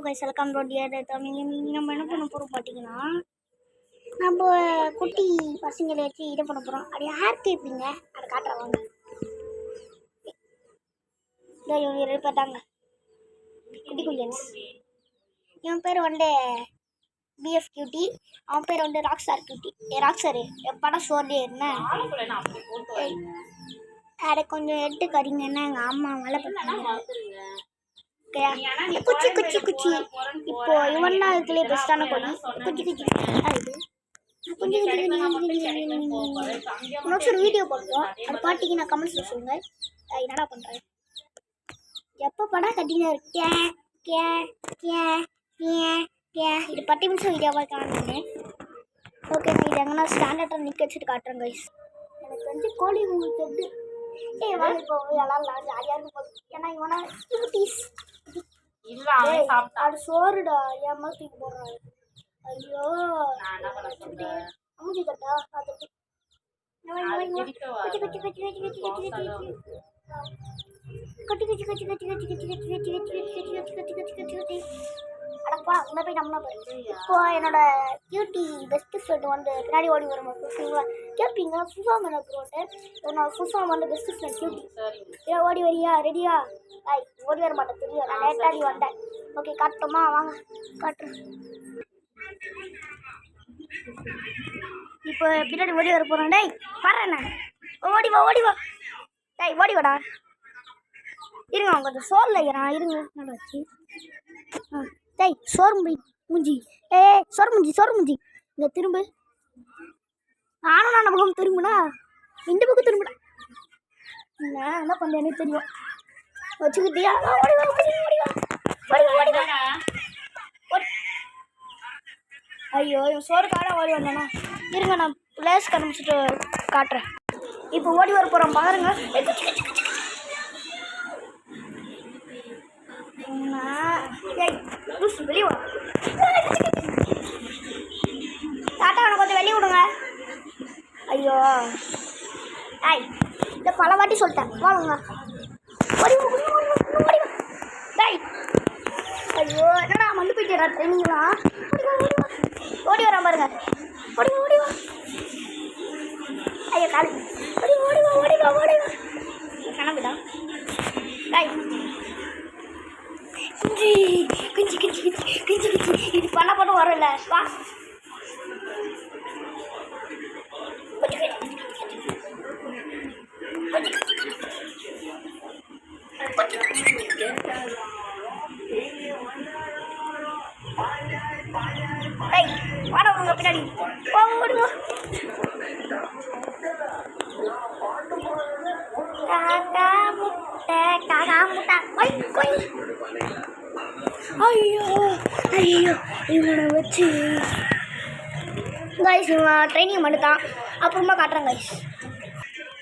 Guys welcome to dear நம்ம என்ன பண்ண போகிறோம் பார்த்தீங்கன்னா, நம்ம குட்டி பசங்களை வச்சு இதை பண்ண போகிறோம். அது ஹேர் கேப்பிங்க, அதை காட்டுறவாங்க. இவங்க 2 பேர் தாங்க குட்டி குஞ்சன்ஸ். இவன் பேர் வந்து பிஎஃப் கியூட்டி, அவன் பேர் வந்து ராக்ஸ்டார் கியூட்டி. ராக்ஸ்டாரு எப்படா சோர்டே என்ன அதை கொஞ்சம் எடுத்து கறிங்க. என்ன எங்கள் அம்மா வேலை பண்ணுறாங்க. குச்சி குச்சி குச்சி இப்போ இவன் தான் இதுல பெஸ்டான கோழி. குச்சி குச்சி அது கொஞ்சம் ஒரு வீடியோ போடுவோம். அதை பாட்டிக்கு நான் கமெண்ட்ஸ்ல சொல்லுங்க. என்னடா பண்றேன் எப்போ படம் கட்டினா இருக்கே கே கே கே கே இது 10 நிமிஷம் வீடியோவாக காணுங்க. ஓகே, நான் இது எங்கன்னா ஸ்டாண்டர்டாக நிற்க வச்சுட்டு காட்டுறேன் கைஸ். எனக்கு வந்து கோழி உங்களுக்கு எப்படி இப்போ எல்லாம் ஜாலியாக இருக்கும். ஏன்னா இவனா அது சோறுடா ஏமா தூக்கி போடுறாரு. ஐயோ மூஞ்சி கட்டா இப்போ என்னோட கியூட்டி பெஸ்ட் ஃப்ரெண்ட் வந்து பின்னாடி ஓடி வரும் கேட்பீங்க. ஃபுல்ஃபார்ம் என்ன போட்டு என்னோட ஃபுல்ஃபார்ம் வந்து பெஸ்ட் ஃப்ரெண்ட் கியூட்டி. ஏன் ஓடி வரியா? ரெடியா? ஓடி வர மாட்டேன் தெரியும், நான் லேட்டாடி வந்தேன். ஓகே காட்டுமா, வாங்க காட்டுறேன். இப்போ பின்னாடி ஓடி வர போகிறேன். டேய் வரேண்ணே, ஓடி வா ஓடி வா. டேய் ஓடி வாடா. இருங்க அவங்க கொஞ்சம் சோறில் இருக்கிறான், இருங்க நல்லா வச்சு. டேய் சோறு மூஞ்சி, சோறு மூஞ்சி இங்கே திரும்ப. நானும் நான் பக்கம் திரும்பினா இந்த பக்கம் திரும்பினா என்ன பண்ணுறேன் எனக்கு தெரியும். வச்சுக்கிட்டியா? ஓடி வா ஓடி வா ஓடி வா ஓடி வா. ஐயோ இவன் சோறுக்காக ஓடி வந்தானா? இருங்க நான் பிளேஸ் கண்டுபிடிச்சிட்டு காட்டுறேன். இப்போ ஓடி வர போகிறோம் பாருங்க. வெளியே வா தாத்தா, அவனை கொஞ்சம் வெளியே விடுங்க. ஐயோ இந்த பல வாட்டி சொல்லிட்டேன், வாங்க ஓடி ஓடி டேய். ஐயோ என்னடா மண்ணு போயிட்டா ட்ரைனிங்களா? ஓடி வரா பாருங்க. ஓடி ஓடி வா. ஐயோ காலு ஓடி ஓடி வா ஓடி வா ஓடி வா. கிளம்பிடா டேய். குஞ்சி குஞ்சி குஞ்சி குஞ்சி குஞ்சி இது பண்ண பண்ண வரல. வா வாடா உங்க பின்னாடி ஓடுவா. காக்கா முட்டை காக்கா முட்டை. ஐயோ ஐயோ இவனை வச்சு கைஸ் இவன் ட்ரைனிங் மட்டும்தான், அப்புறமா காட்டுறேன் கைஸ்.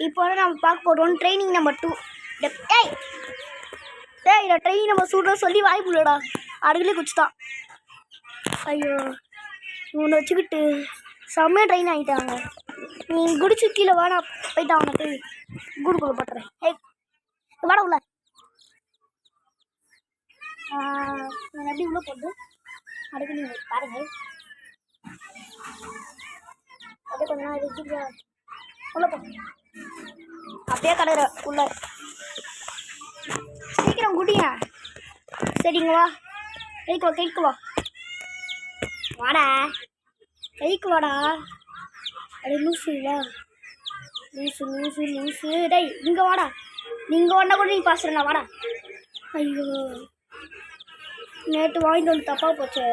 இப்போ வந்து நம்ம பார்க்க போடுவோம் ட்ரைனிங் நம்பர் 2. இந்த ட்ரைனிங் நம்ம சூட சொல்லி வாய்ப்புள்ளடா அடுக்கலே குச்சிதான். ஐயோ இவனை வச்சுக்கிட்டு செம்மையாக ட்ரெயின் ஆகிட்டாங்க. நீ குடிச்சு கீழே வாடா போயிட்டான். அவனுக்கு கூடுக்குள்ள போட்டுறேன். வாடா உள்ள. நான் எப்படி உள்ளே போட்டு அடுக்கு நீங்கள் பாருங்க. அப்படியே கொஞ்ச நாள் வச்சுட்டு உள்ள போ. அப்படியே கடையிற உள்ள சீக்கிரம் குட்டிங்க. சரிங்க வா கைக்கு வா வாடா கைக்கு வாடா. அப்படி லூசு வா லூசு லூசு லூசு. டேய் இங்கே வாடா. நீங்கள் வாண்டா கூட நீ பாசுறா வாடா. ஐயோ நேற்று வாங்கிட்டு வந்து தப்பாக போச்சு.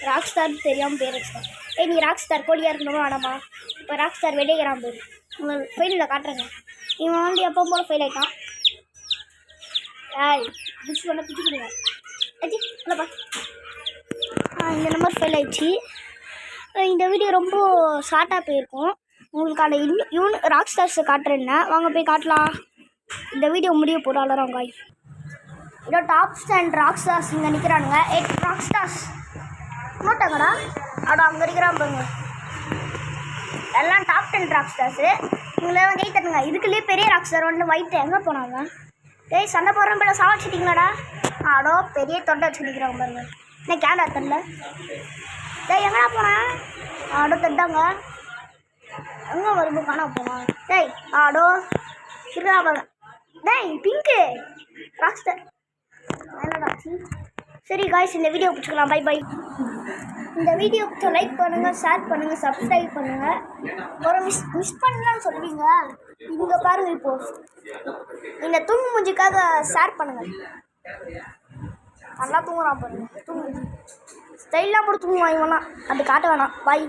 ராக் ஸ்டார் தெரியாமல் பேர் வச்சுட்டேன். நீ ராக் ஸ்டார் கோழியாக இருக்கணுமா வேணாமா? இப்போ ராக் ஸ்டார் வெளியேறான் பேர். உங்களுக்கு ஃபெயிலில் காட்டுறேங்க. இவன் வந்து எப்போ போல ஃபெயில் ஆகிட்டான். புஷ் பண்ண பிச்சு கொடுங்க. இல்லைப்பா இந்த நம்பர் ஃபெயில் ஆயிடுச்சு. இந்த வீடியோ ரொம்ப ஷார்ட்டாக போயிருக்கும். உங்களுக்கான இன்னும் ராக் ஸ்டார்ஸை காட்டுறேன்னா வாங்க போய் காட்டலாம். இந்த வீடியோ முடிய போகிறாங்க. இதோ டாப் ஸ்டாண்ட் ராக் ஸ்டார்ஸ் இங்கே நிற்கிறானுங்க. 8 ராக் ஸ்டார்ஸ் நோட்டாங்கடா. அடா அங்கே இருக்கிறான் பாருங்க. எல்லாம் டாப் 10 ராக் ஸ்டார்ஸு. இவங்களெல்லாம் கை தட்டுங்க. இதுக்குள்ளேயே பெரிய ராக் ஸ்டார் வந்து ஒயிட்டு எங்கே போனாங்க? டேய் சண்டை போடுறேன் போல சாவடிச்சிட்டிங்களாடா. ஆடோ பெரிய தொண்டை வச்சு நிற்கிறாங்க பாருங்க. நான் கேடா தரல. டேய் எங்கடா போனேன்? ஆடோ தட்டாங்க. எங்கே வரும்போது காணா போனான். டேய் ஆடோ இருக்கா பாருங்க. டேய் பிங்க்கு ராக்ஸ்டர் என்னடாச்சு? சரி காய்ஸ், இந்த வீடியோ பிடிச்சிக்கலாம். Bye bye. இந்த வீடியோ லைக் பண்ணுங்கள், ஷேர் பண்ணுங்கள், சப்ஸ்கிரைப் பண்ணுங்கள். ஒரு மிஸ் பண்ணலான்னு சொல்லுவீங்க. இங்கே பாருங்கள், இப்போது இந்த தூங்கு மூஞ்சிக்காக ஷேர் பண்ணுங்கள். நல்லா தூங்குறான் பாருங்க. தூங்கு ஸ்டைலாக போட்டு தூங்குவாங்க வேணாம், அது காட்ட வேணாம். பாய்.